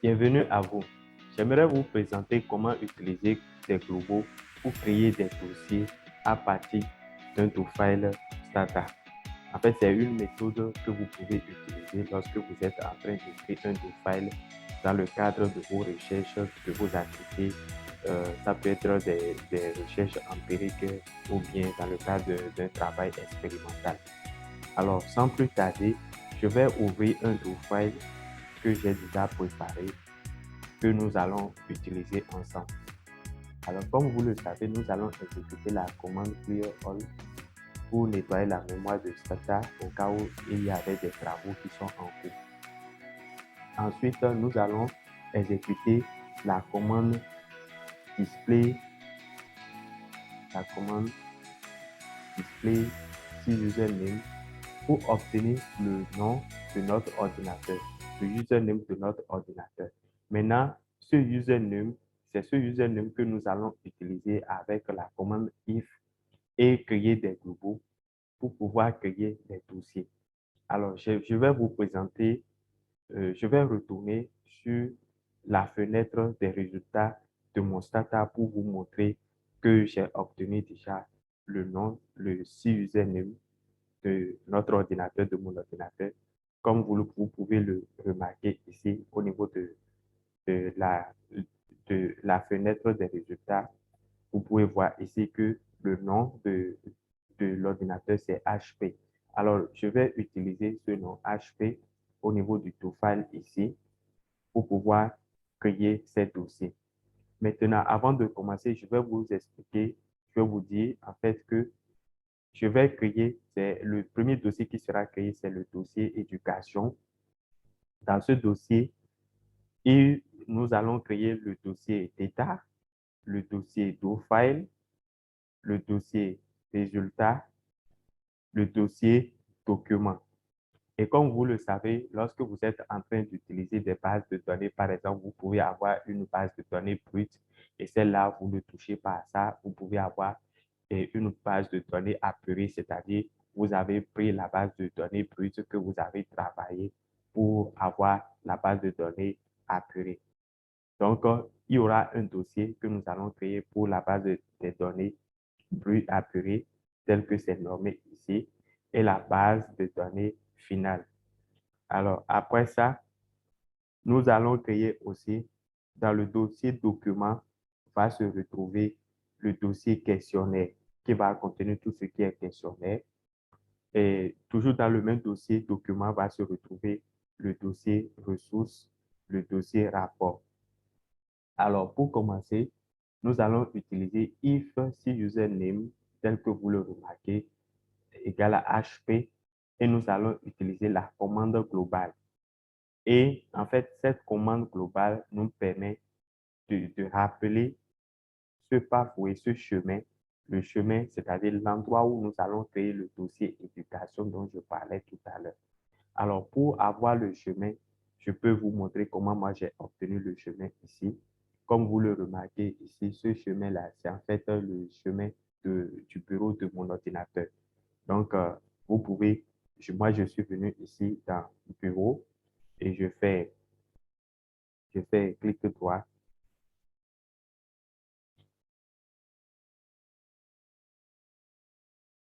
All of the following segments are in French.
Bienvenue à vous. J'aimerais vous présenter comment utiliser des globaux pour créer des dossiers à partir d'un do-file Stata. En fait, c'est une méthode que vous pouvez utiliser lorsque vous êtes en train d'écrire un do-file dans le cadre de vos recherches, de vos activités. Ça peut être des recherches empiriques ou bien dans le cadre d'un travail expérimental. Alors, sans plus tarder, je vais ouvrir un do-file que j'ai déjà préparé, que nous allons utiliser ensemble. Alors, comme vous le savez, nous allons exécuter la commande clear all pour nettoyer la mémoire de Stata au cas où il y avait des travaux qui sont en cours. Ensuite, nous allons exécuter la commande display, si username pour obtenir le nom de notre ordinateur, le username de notre ordinateur. Maintenant, ce username, c'est ce username que nous allons utiliser avec la commande if et créer des globaux pour pouvoir créer des dossiers. Alors, je vais vous présenter, je vais retourner sur la fenêtre des résultats de mon Stata pour vous montrer que j'ai obtenu déjà le nom, le username de notre ordinateur, de mon ordinateur, comme vous pouvez le remarquer ici au niveau de la fenêtre des résultats. Vous pouvez voir ici que le nom de l'ordinateur, c'est HP. Alors, je vais utiliser ce nom HP au niveau du do-file ici pour pouvoir créer ces dossiers. Maintenant, avant de commencer, je vais vous expliquer, je vais vous dire en fait que je vais créer, c'est le premier dossier qui sera créé, c'est le dossier éducation. Dans ce dossier, nous allons créer le dossier data, le dossier do-file, le dossier résultat, le dossier document. Et comme vous le savez, lorsque vous êtes en train d'utiliser des bases de données, par exemple, vous pouvez avoir une base de données brute et celle-là, vous ne touchez pas à ça. Vous pouvez avoir une base de données apurée, c'est-à-dire vous avez pris la base de données brute que vous avez travaillé pour avoir la base de données apurée. Donc, il y aura un dossier que nous allons créer pour la base des données brutes apurées, tel que c'est nommé ici, et la base de données finale. Alors, après ça, nous allons créer aussi, dans le dossier document, va se retrouver le dossier questionnaire qui va contenir tout ce qui est questionnaire. Et toujours dans le même dossier document va se retrouver le dossier ressources, le dossier rapport. Alors, pour commencer, nous allons utiliser if si username tel que vous le remarquez égale à HP et nous allons utiliser la commande globale. Et en fait, cette commande globale nous permet de rappeler ce pathway, ce chemin, le chemin, c'est-à-dire l'endroit où nous allons créer le dossier éducation dont je parlais tout à l'heure. Alors, pour avoir le chemin, je peux vous montrer comment moi j'ai obtenu le chemin ici. Comme vous le remarquez ici, ce chemin-là, c'est en fait le chemin du bureau de mon ordinateur. Donc, vous pouvez, moi je suis venu ici dans le bureau et je fais clic droit.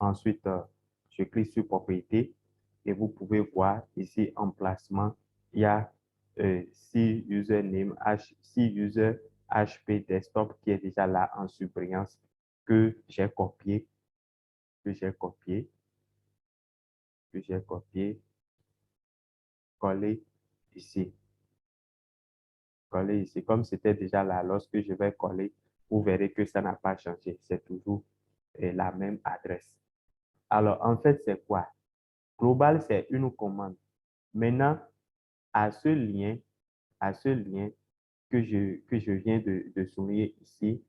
Ensuite, je clique sur propriété et vous pouvez voir ici emplacement, il y a si username, si user HP desktop qui est déjà là en surbrillance que j'ai copié, collé ici. Coller ici. Comme c'était déjà là, lorsque je vais coller, vous verrez que ça n'a pas changé. C'est toujours la même adresse. Alors, en fait, c'est quoi? Global, c'est une commande. Maintenant, à ce lien que je viens de souligner ici,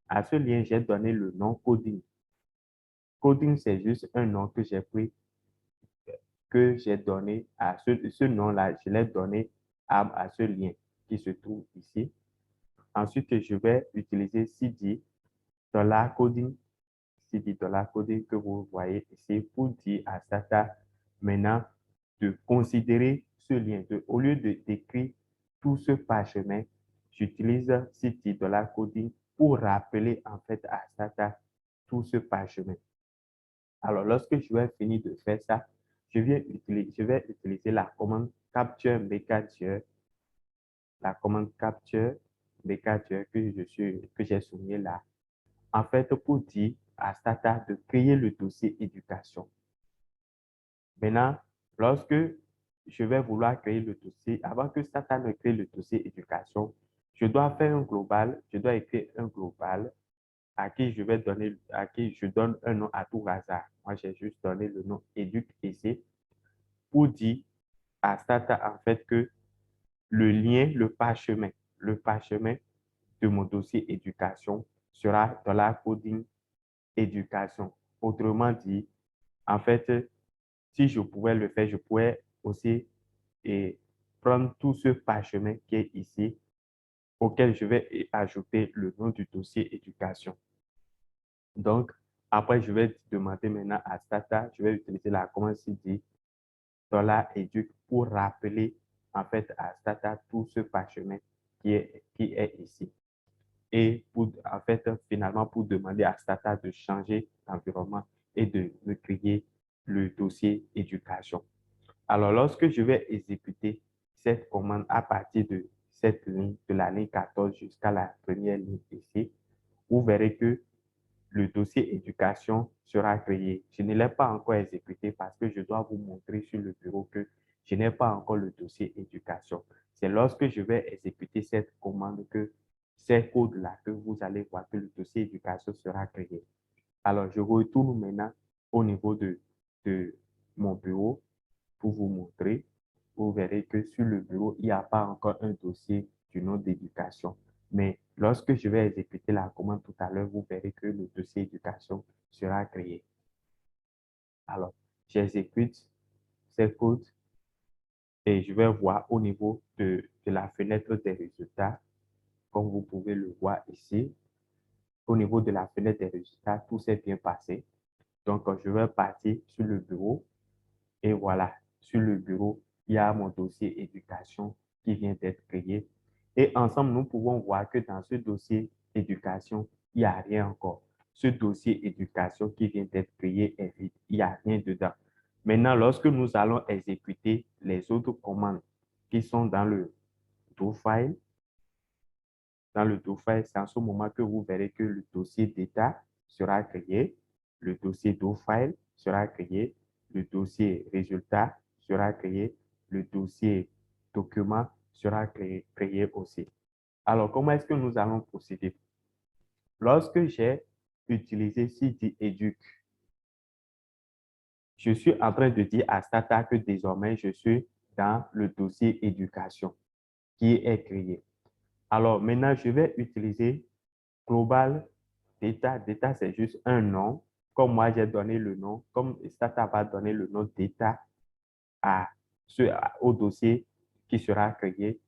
à ce lien, j'ai donné le nom coding. Coding, c'est juste un nom que j'ai pris, que j'ai donné à ce nom-là, je l'ai donné à ce lien qui se trouve ici. Ensuite, je vais utiliser cd $coding, cd $coding que vous voyez ici pour dire à Stata maintenant de considérer ce lien. Au lieu d'écrire tout ce parchemin, j'utilise cd $coding pour rappeler en fait à Stata tout ce parchemin. Alors, lorsque je vais finir de faire ça, je vais utiliser la commande capture mkdir, la commande capture mkdir que j'ai souligné là, en fait, pour dire à Stata de créer le dossier éducation. Maintenant, lorsque je vais vouloir créer le dossier, avant que Stata ne crée le dossier éducation, je dois faire un global, je dois écrire un global à qui je donne un nom à tout hasard. Moi, j'ai juste donné le nom éduc ici pour dire à Stata en fait que le lien, le parchemin de mon dossier éducation sera dans la coding éducation. Autrement dit, en fait, si je pouvais le faire, je pourrais aussi prendre tout ce parchemin qui est ici, auquel je vais ajouter le nom du dossier éducation. Donc, après, je vais demander maintenant à Stata, je vais utiliser la commande cd $educ pour rappeler en fait à Stata tout ce parchemin qui est ici. Et en fait, finalement, pour demander à Stata de changer d'environnement et de me créer le dossier éducation. Alors, lorsque je vais exécuter cette commande à partir de cette ligne, de la ligne 14 jusqu'à la première ligne ici, vous verrez que le dossier éducation sera créé. Je ne l'ai pas encore exécuté parce que je dois vous montrer sur le bureau que je n'ai pas encore le dossier éducation. C'est lorsque je vais exécuter cette commande que ces codes-là que vous allez voir que le dossier éducation sera créé. Alors, je retourne maintenant au niveau de mon bureau pour vous montrer. Vous verrez que sur le bureau, il n'y a pas encore un dossier du nom d'éducation. Mais lorsque je vais exécuter la commande tout à l'heure, vous verrez que le dossier éducation sera créé. Alors, j'exécute ces codes et je vais voir au niveau de la fenêtre des résultats, comme vous pouvez le voir ici. Au niveau de la fenêtre des résultats, tout s'est bien passé. Donc, je vais partir sur le bureau et voilà, sur le bureau, il y a mon dossier éducation qui vient d'être créé. Et ensemble, nous pouvons voir que dans ce dossier éducation, il n'y a rien encore. Ce dossier éducation qui vient d'être créé est vide. Il n'y a rien dedans. Maintenant, lorsque nous allons exécuter les autres commandes qui sont dans le do-file, c'est en ce moment que vous verrez que le dossier d'état sera créé, le dossier do-file sera créé, le dossier résultat sera créé, le dossier document sera créé aussi. Alors, comment est-ce que nous allons procéder? Lorsque j'ai utilisé cd educ, je suis en train de dire à Stata que désormais, je suis dans le dossier éducation qui est créé. Alors, maintenant, je vais utiliser global data. Data, c'est juste un nom. Comme moi, j'ai donné le nom, comme Stata va donner le nom data au dossier qui sera créé.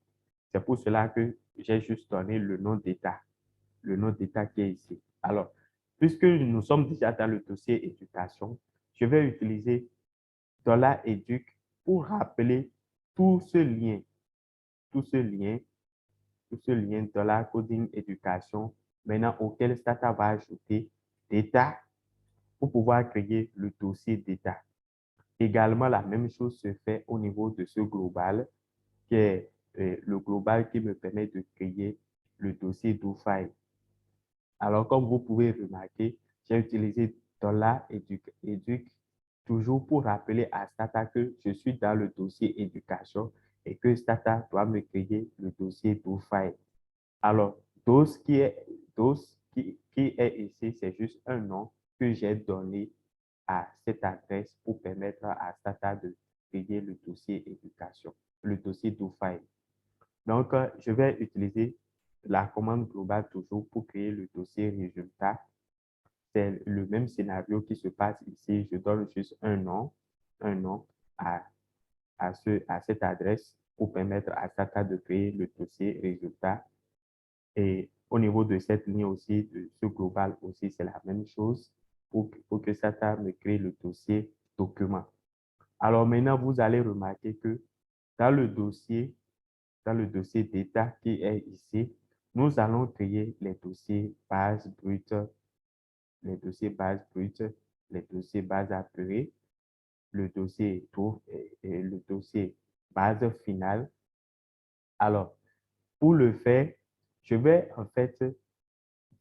C'est pour cela que j'ai juste donné le nom data qui est ici. Alors, puisque nous sommes déjà dans le dossier éducation, je vais utiliser $educ pour rappeler tout ce lien, tout ce lien $coding éducation, maintenant auquel Stata va ajouter data pour pouvoir créer le dossier data. Également, la même chose se fait au niveau de ce global, qui est le global qui me permet de créer le dossier do-file. Alors, comme vous pouvez remarquer, j'ai utilisé $educ toujours pour rappeler à Stata que je suis dans le dossier éducation et que Stata doit me créer le dossier do-file. Alors, DOS qui est ici, c'est juste un nom que j'ai donné à cette adresse pour permettre à Stata de créer le dossier éducation, le dossier do-file. Donc, je vais utiliser la commande globale toujours pour créer le dossier résultat. C'est le même scénario qui se passe ici. Je donne juste un nom à cette adresse pour permettre à Stata de créer le dossier résultat. Et au niveau de cette ligne aussi, de ce global aussi, c'est la même chose pour que Stata me crée le dossier document. Alors maintenant, vous allez remarquer que dans le dossier dans le dossier d'état qui est ici, nous allons créer les dossiers base brute, les dossiers base brute, les dossiers base apurée, le dossier tour et le dossier base finale. Alors, pour le faire, je vais en fait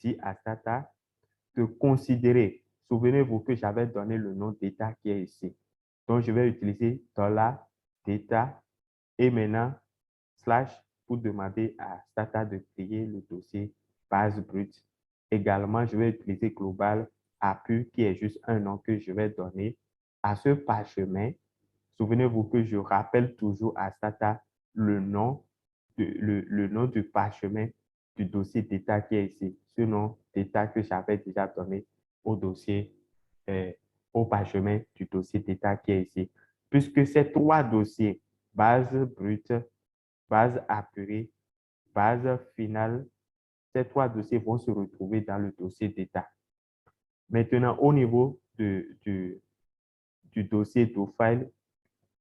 dire à Stata de considérer. Souvenez-vous que j'avais donné le nom d'état qui est ici. Donc, je vais utiliser $data et maintenant slash pour demander à Stata de créer le dossier base brute. Également, je vais utiliser global APU qui est juste un nom que je vais donner à ce parchemin. Souvenez-vous que je rappelle toujours à Stata le nom, le nom du parchemin du dossier d'état qui est ici. Ce nom d'état que j'avais déjà donné au dossier, au parchemin du dossier d'état qui est ici. Puisque ces trois dossiers, base brute, base apurée, base finale, ces trois dossiers vont se retrouver dans le dossier d'état. Maintenant, au niveau du dossier do-file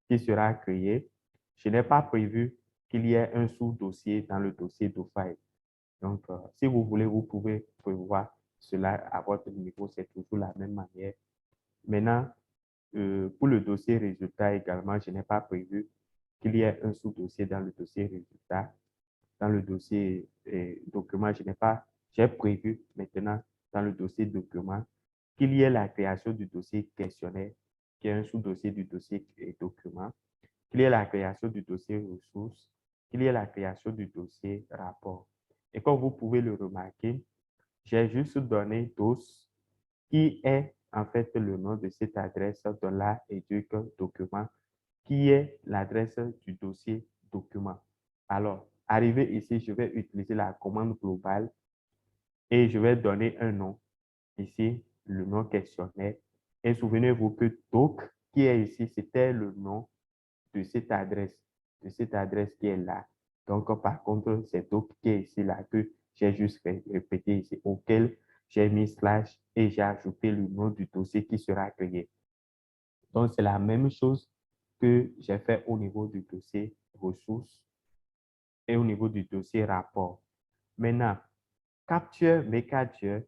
qui sera créé, je n'ai pas prévu qu'il y ait un sous-dossier dans le dossier do-file. Donc, si vous voulez, vous pouvez prévoir cela à votre niveau. C'est toujours la même manière. Maintenant, pour le dossier résultat également, je n'ai pas prévu qu'il y ait un sous-dossier dans le dossier résultat. Dans le dossier document, j'ai prévu maintenant dans le dossier document qu'il y ait la création du dossier questionnaire, qui est un sous-dossier du dossier document, qu'il y ait la création du dossier ressources, qu'il y ait la création du dossier rapport. Et comme vous pouvez le remarquer, j'ai juste donné DOS qui est en fait le nom de cette adresse $educ document qui est l'adresse du dossier document. Alors, arrivé ici, je vais utiliser la commande globale et je vais donner un nom. Ici, le nom questionnaire. Et souvenez-vous que doc qui est ici, c'était le nom de cette adresse qui est là. Donc, par contre, c'est doc qui est ici là que j'ai juste répété ici, auquel j'ai mis slash et j'ai ajouté le nom du dossier qui sera créé. Donc, c'est la même chose que j'ai fait au niveau du dossier ressources et au niveau du dossier rapport. Maintenant, capture, capture,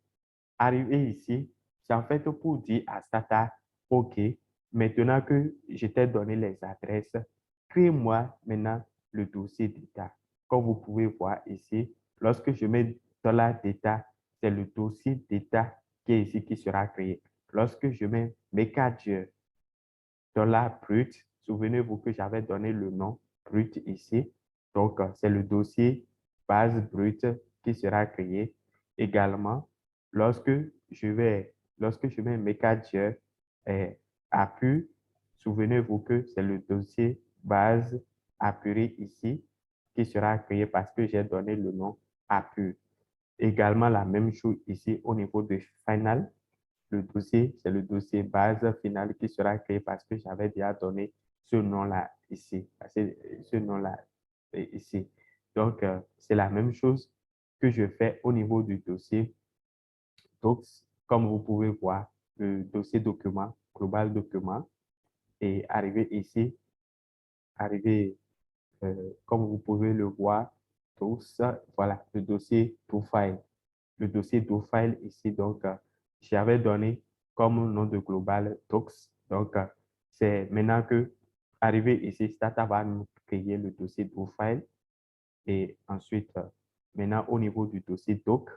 arrivé ici, c'est en fait pour dire à Stata, OK, maintenant que je t'ai donné les adresses, crée-moi maintenant le dossier d'état. Comme vous pouvez voir ici, lorsque je mets $data, c'est le dossier d'état qui est ici qui sera créé. Lorsque je mets capture, $brut, souvenez-vous que j'avais donné le nom brut ici. Donc, c'est le dossier base brute qui sera créé. Également, lorsque je mets Mecadger APU, souvenez-vous que c'est le dossier base apuré ici qui sera créé parce que j'ai donné le nom APU. Également, la même chose ici au niveau de final. Le dossier, c'est le dossier base finale qui sera créé parce que j'avais déjà donné ce nom-là ici. Ce nom-là ici. Donc, c'est la même chose que je fais au niveau du dossier. Donc, comme vous pouvez voir, le dossier document, global document, et arrivé ici, arrivé, comme vous pouvez le voir, tous, voilà, le dossier to file. Le dossier do-file ici, donc, j'avais donné comme nom de global docs. Donc, c'est maintenant que, arrivé ici, Stata va nous créer le dossier do-file. Et ensuite, maintenant, au niveau du dossier doc,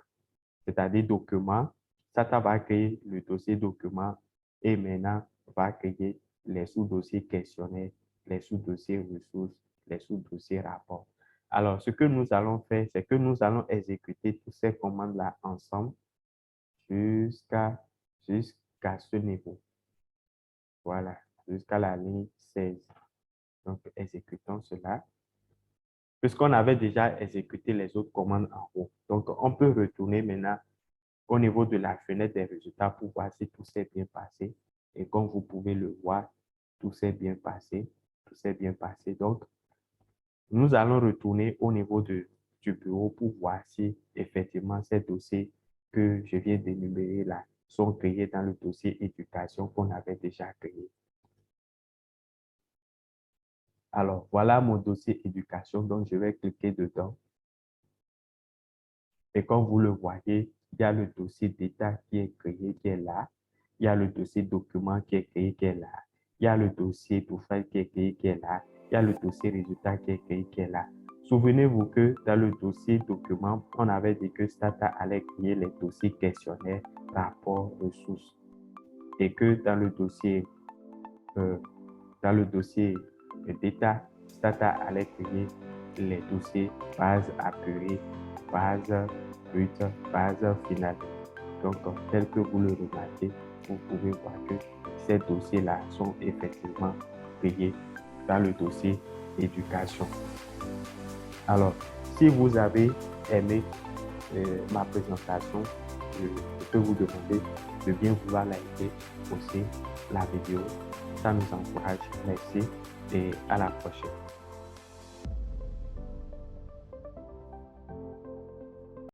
c'est-à-dire document, Stata va créer le dossier document et maintenant va créer les sous-dossiers questionnaires, les sous-dossiers ressources, les sous-dossiers rapports. Alors, ce que nous allons faire, c'est que nous allons exécuter toutes ces commandes-là ensemble jusqu'à ce niveau. Voilà, jusqu'à la ligne 16. Donc, exécutons cela. Puisqu'on avait déjà exécuté les autres commandes en haut. Donc, on peut retourner maintenant au niveau de la fenêtre des résultats pour voir si tout s'est bien passé. Et comme vous pouvez le voir, tout s'est bien passé. Tout s'est bien passé. Donc, nous allons retourner au niveau du bureau pour voir si effectivement ces dossiers que je viens d'énumérer là sont créés dans le dossier éducation qu'on avait déjà créé. Alors, voilà mon dossier éducation, donc je vais cliquer dedans. Et comme vous le voyez, il y a le dossier d'état qui est créé, qui est là. Il y a le dossier document qui est créé, qui est là. Il y a le dossier profil qui est créé, qui est là. Il y a le dossier résultat qui est créé, qui est là. Souvenez-vous que dans le dossier document, on avait dit que Stata allait créer les dossiers questionnaires, rapports, ressources. Et que dans le dossier d'état, Stata allait créer les dossiers base apurée, base brute, base finale. Donc, tel que vous le remarquez, vous pouvez voir que ces dossiers-là sont effectivement créés dans le dossier éducation. Alors, si vous avez aimé ma présentation, je peux vous demander de bien vouloir liker aussi la vidéo. Ça nous encourage. Merci et à la prochaine.